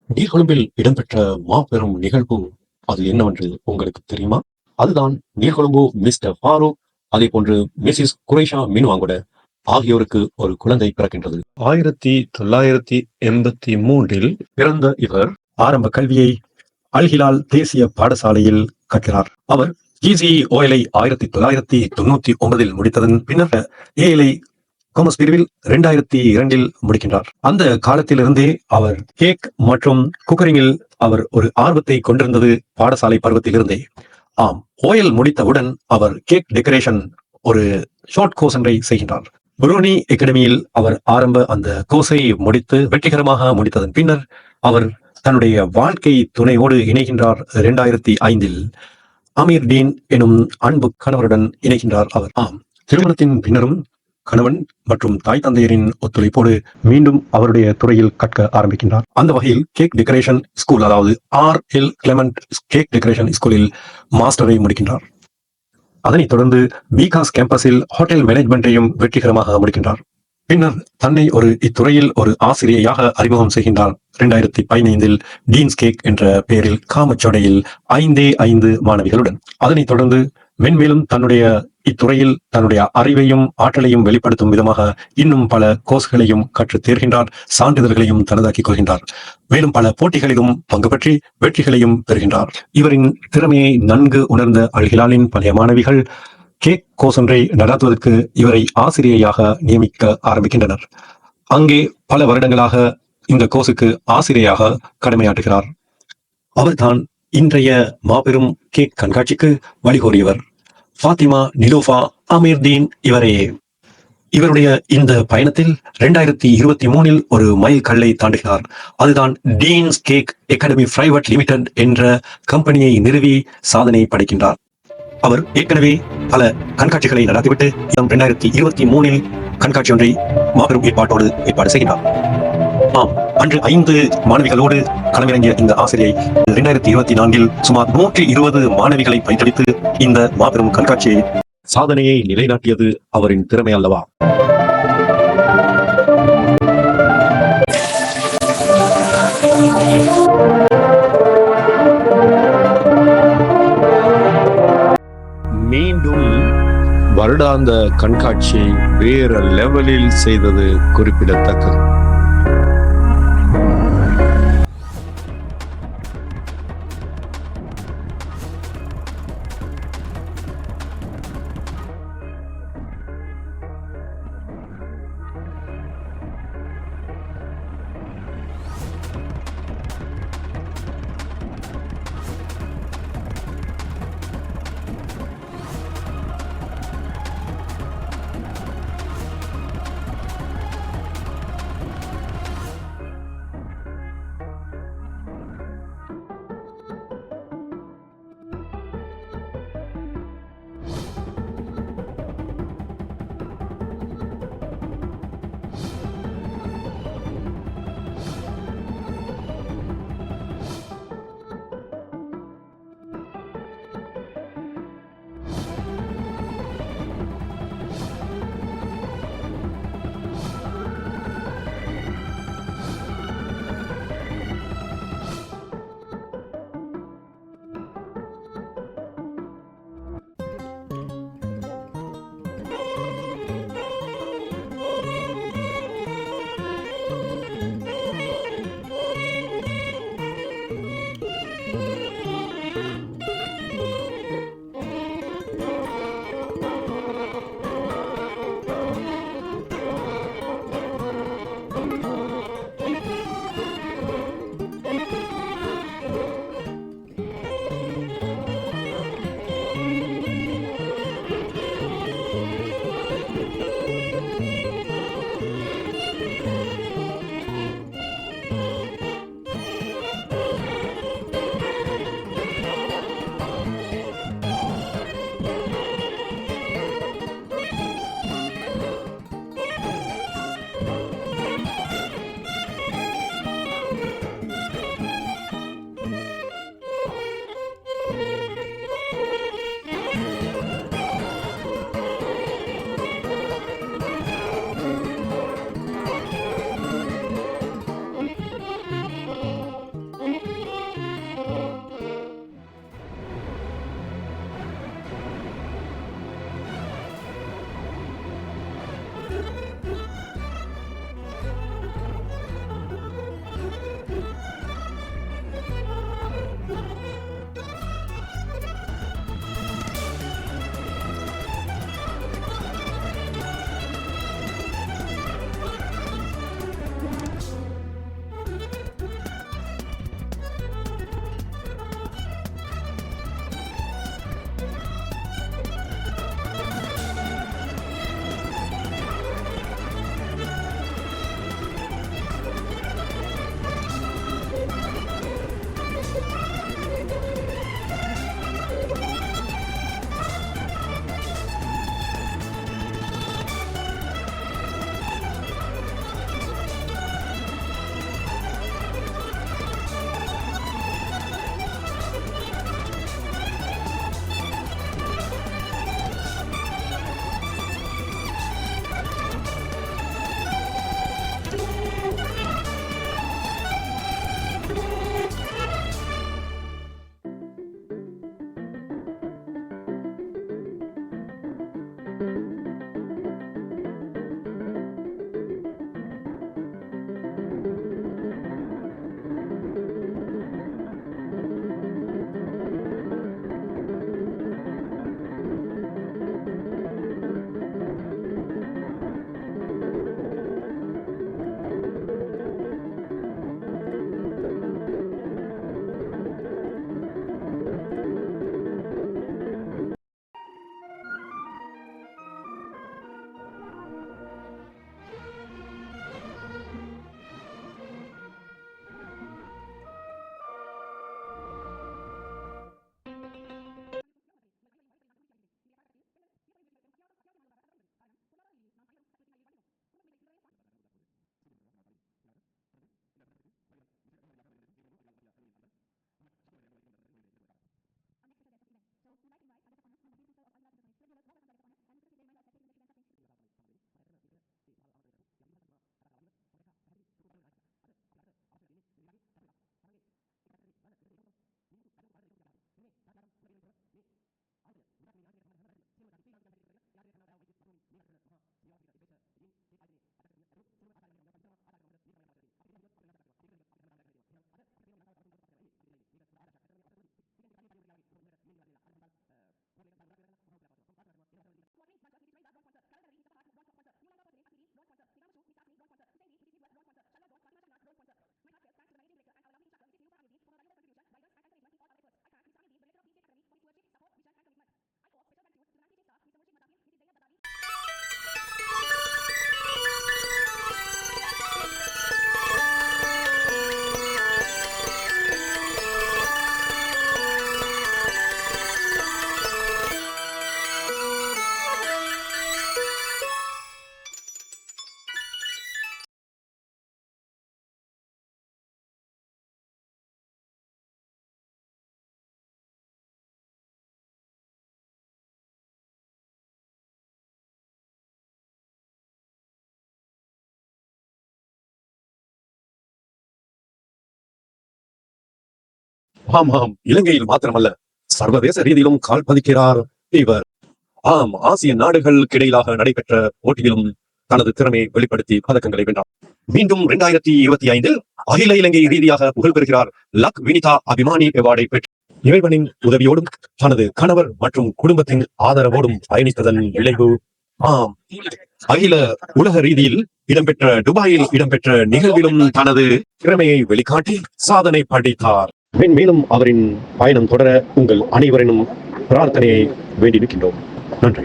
நீர்கொழும்பில் இடம்பெற்ற மாபெரும் நிகழ்வு அது என்னவென்று உங்களுக்கு தெரியுமா? அதுதான் நீர்கொழும்பு மிஸ்டர் ஃபாரூக் அதே போன்று மிஸ்ஸஸ் குரேஷா மினுவாங்குட ஆகியோருக்கு ஒரு குழந்தை பிறக்கின்றது. 1983 பிறந்த இவர் ஆரம்ப கல்வியை அல் ஹிலால் தேசிய பாடசாலையில் கற்கிறார். அவர் GCE-OLஐ 1999 முடித்ததன் பின்னர் ALஐ காமர்ஸ் பிரிவில் 2002 முடிக்கின்றார். அந்த காலத்திலிருந்தே அவர் கேக் மற்றும் குக்கரிங்கில் அவர் ஒரு ஆர்வத்தை கொண்டிருந்தது பாடசாலை பருவத்திலிருந்தே. ஆம், OL முடித்தவுடன் அவர் கேக் டெக்கரேஷன் ஒரு ஷார்ட் கோர்ஸ் ஒன்றை செய்கின்றார். புரூனி அகாடமியில் அவர் ஆரம்ப அந்த கோர்ஸை முடித்து வெற்றிகரமாக முடித்ததன் பின்னர் அவர் தன்னுடைய வாழ்க்கை துணையோடு இணைகின்றார். 2005 அமீர் டீன் எனும் அன்பு கணவருடன் இணைகின்றார் அவர். ஆம், திருமணத்தின் பின்னரும் கணவன் மற்றும் தாய் தந்தையரின் ஒத்துழைப்போடு மீண்டும் அவருடைய துறையில் கற்க ஆரம்பிக்கின்றார். அந்த வகையில் கேக் டெக்கரேஷன் ஸ்கூல், அதாவது RL கிளெமெண்ட் கேக் டெக்கரேஷன் ஸ்கூலில் மாஸ்டரை முடிக்கின்றார். அதனைத் தொடர்ந்து பிகாஸ் கேம்பஸில் ஹோட்டல் மேனேஜ்மெண்ட்டையும் வெற்றிகரமாக முடிக்கின்றார். பின்னர் தன்னை இத்துறையில் ஒரு ஆசிரியையாக அறிமுகம் செய்கின்றார். 2015 டீன்ஸ் கேக் என்ற பெயரில் காமச்சோடையில் 5 மாணவிகளுடன். அதனைத் தொடர்ந்து மென்மேலும் தன்னுடைய இத்துறையில் தன்னுடைய அறிவையும் ஆற்றலையும் வெளிப்படுத்தும் விதமாக இன்னும் பல கோர்ஸ்களையும் கற்றுத் தேர்கின்றார். சான்றிதழ்களையும் தனதாக்கிக் கொள்கின்றார். மேலும் பல போட்டிகளிலும் பங்கு பற்றி வெற்றிகளையும் பெறுகின்றார். இவரின் திறமையை நன்கு உணர்ந்த அல் ஹிலாலின் பழைய மாணவிகள் கேக் கோர்ஸ் ஒன்றை நடத்துவதற்கு இவரை ஆசிரியையாக நியமிக்க ஆரம்பிக்கின்றனர். அங்கே பல வருடங்களாக இந்த கோர்ஸுக்கு ஆசிரியையாக கடமையாற்றுகிறார். அவர்தான் இன்றைய மாபெரும் கேக் கண்காட்சிக்கு வழிகோரியவர். ஃபாத்திமா நிலூஃபா அமீர் டீன் இவரே. இவருடைய இந்த பயணத்தில் 2023 ஒரு மைல் கல்லை தாண்டுகிறார். அதுதான் teens cake academy private limited என்ற கம்பெனியை நிறுவி சாதனை படைக்கின்றார். அவர் ஏற்கனவே பல கண்காட்சிகளை நடத்திவிட்டு 2023 கண்காட்சி ஒன்றை மாபெரும் ஏற்பாடு செய்கின்றார். ஆம், அன்று 5 மாணவிகளோடு களமிறங்கிய இந்த ஆசிரியை 2024 சுமார் 120 மாணவிகளை பயிற்றுவித்து இந்த மாபெரும் கண்காட்சியை சாதனையை நிலைநாட்டியது அவரின் திறமை அல்லவா? மீண்டும் வருடாந்த கண்காட்சியை வேற லெவலில் செய்தது குறிப்பிடத்தக்கது. ஆமாம், இலங்கையில் மாத்திரமல்ல, சர்வதேச ரீதியிலும் கால் பதிக்கிறார் இவர். ஆம், ஆசிய நாடுகளுக்கு இடையிலாக நடைபெற்ற போட்டியிலும் தனது திறமையை வெளிப்படுத்தி பதக்கங்களை வென்றார். மீண்டும் 2025 அகில இலங்கை ரீதியாக புகழ் பெறுகிறார். லக் வினிதா அபிமானி அவார்டை பெற்று இறைவனின் உதவியோடும் தனது கணவர் மற்றும் குடும்பத்தின் ஆதரவோடும் பயணித்ததன் விளைவு. ஆம், அகில உலக ரீதியில் இடம்பெற்ற துபாயில் இடம்பெற்ற நிகழ்விலும் தனது திறமையை வெளிக்காட்டி சாதனை படைத்தார். மேலும் அவரின் பயணம் தொடர உங்கள் அனைவரினும் பிரார்த்தனையை வேண்டி நிற்கின்றோம். நன்றி.